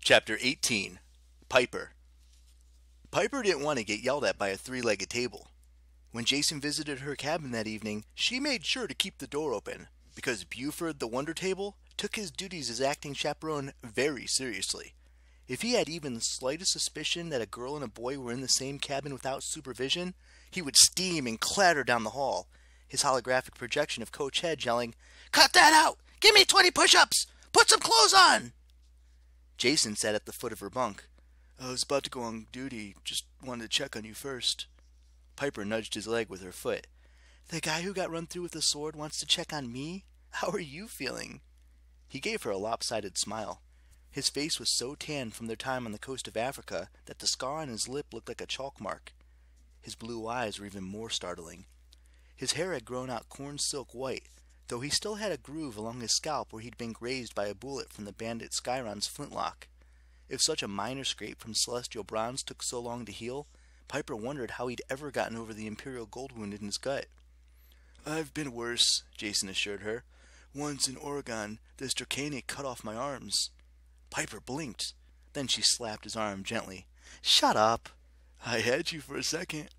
Chapter 18. Piper. Piper didn't want to get yelled at by a three-legged table. When Jason visited her cabin that evening, she made sure to keep the door open, because Buford the Wonder Table took his duties as acting chaperone very seriously. If he had even the slightest suspicion that a girl and a boy were in the same cabin without supervision, he would steam and clatter down the hall, his holographic projection of Coach Head yelling, "Cut that out! Give me 20 push-ups! Put some clothes on!" Jason sat at the foot of her bunk. "I was about to go on duty. Just wanted to check on you first." Piper nudged his leg with her foot. "The guy who got run through with a sword wants to check on me? How are you feeling?" He gave her a lopsided smile. His face was so tanned from their time on the coast of Africa that the scar on his lip looked like a chalk mark. His blue eyes were even more startling. His hair had grown out corn silk white, though he still had a groove along his scalp where he'd been grazed by a bullet from the bandit Skyron's flintlock. If such a minor scrape from celestial bronze took so long to heal, Piper wondered how he'd ever gotten over the imperial gold wound in his gut. "I've been worse," Jason assured her. "Once in Oregon, this Dracanic cut off my arms." Piper blinked. Then she slapped his arm gently. "Shut up." "I had you for a second."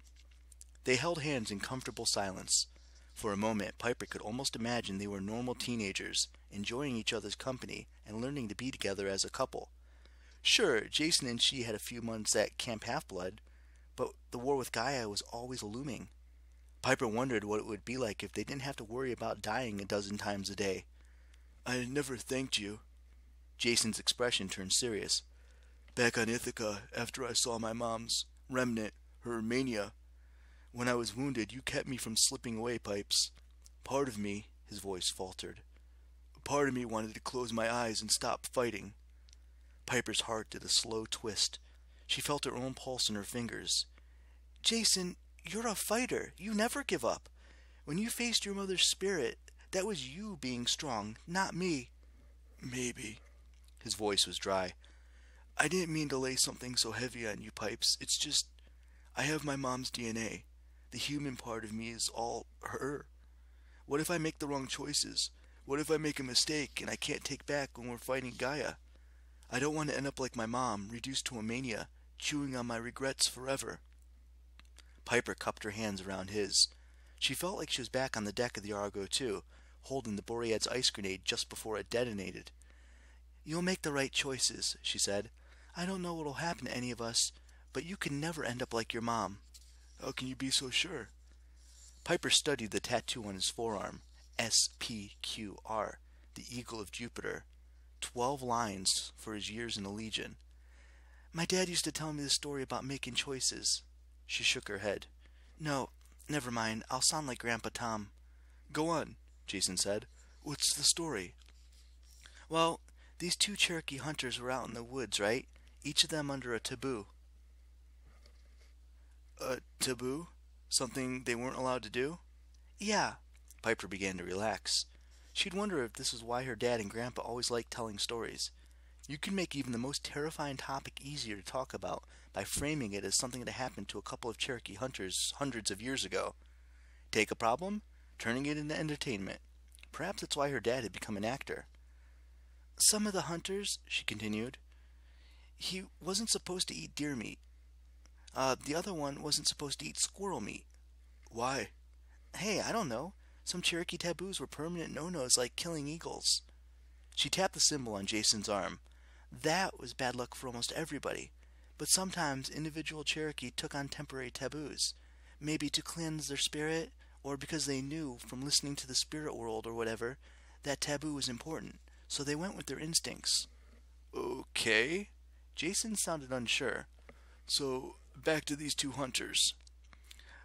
They held hands in comfortable silence. For a moment, Piper could almost imagine they were normal teenagers, enjoying each other's company and learning to be together as a couple. Sure, Jason and she had a few months at Camp Half-Blood, but the war with Gaia was always looming. Piper wondered what it would be like if they didn't have to worry about dying a dozen times a day. "I never thanked you." Jason's expression turned serious. "Back on Ithaca, after I saw my mom's remnant, her mania. When I was wounded, you kept me from slipping away, Pipes. Part of me," his voice faltered, "part of me wanted to close my eyes and stop fighting." Piper's heart did a slow twist. She felt her own pulse in her fingers. "Jason, you're a fighter. You never give up. When you faced your mother's spirit, that was you being strong, not me." "Maybe." His voice was dry. "I didn't mean to lay something so heavy on you, Pipes. It's just, I have my mom's DNA. The human part of me is all her. What if I make the wrong choices? What if I make a mistake and I can't take back when we're fighting Gaia? I don't want to end up like my mom, reduced to a mania, chewing on my regrets forever." Piper cupped her hands around his. She felt like she was back on the deck of the Argo II, holding the Boread's ice grenade just before it detonated. "You'll make the right choices," she said. "I don't know what'll happen to any of us, but you can never end up like your mom." "How can you be so sure?" Piper studied the tattoo on his forearm. SPQR, the Eagle of Jupiter. 12 lines for his years in the Legion. "My dad used to tell me the story about making choices." She shook her head. "No, never mind. I'll sound like Grandpa Tom." "Go on," Jason said. "What's the story?" "Well, these two Cherokee hunters were out in the woods, right? Each of them under a taboo." "A taboo? Something they weren't allowed to do?" "Yeah." Piper began to relax. She'd wonder if this was why her dad and Grandpa always liked telling stories. You can make even the most terrifying topic easier to talk about by framing it as something that happened to a couple of Cherokee hunters hundreds of years ago. Take a problem, turning it into entertainment. Perhaps that's why her dad had become an actor. "Some of the hunters," she continued, "he wasn't supposed to eat deer meat. The other one wasn't supposed to eat squirrel meat." "Why?" "Hey, I don't know. Some Cherokee taboos were permanent no-nos like killing eagles." She tapped the symbol on Jason's arm. "That was bad luck for almost everybody. But sometimes individual Cherokee took on temporary taboos. Maybe to cleanse their spirit, or because they knew from listening to the spirit world or whatever, that taboo was important. So they went with their instincts." "Okay." Jason sounded unsure. "So, back to these two hunters."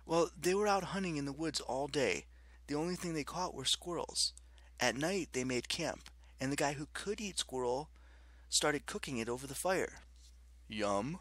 "Well, they were out hunting in the woods all day. The only thing they caught were squirrels. At night, they made camp, and the guy who could eat squirrel started cooking it over the fire." "Yum."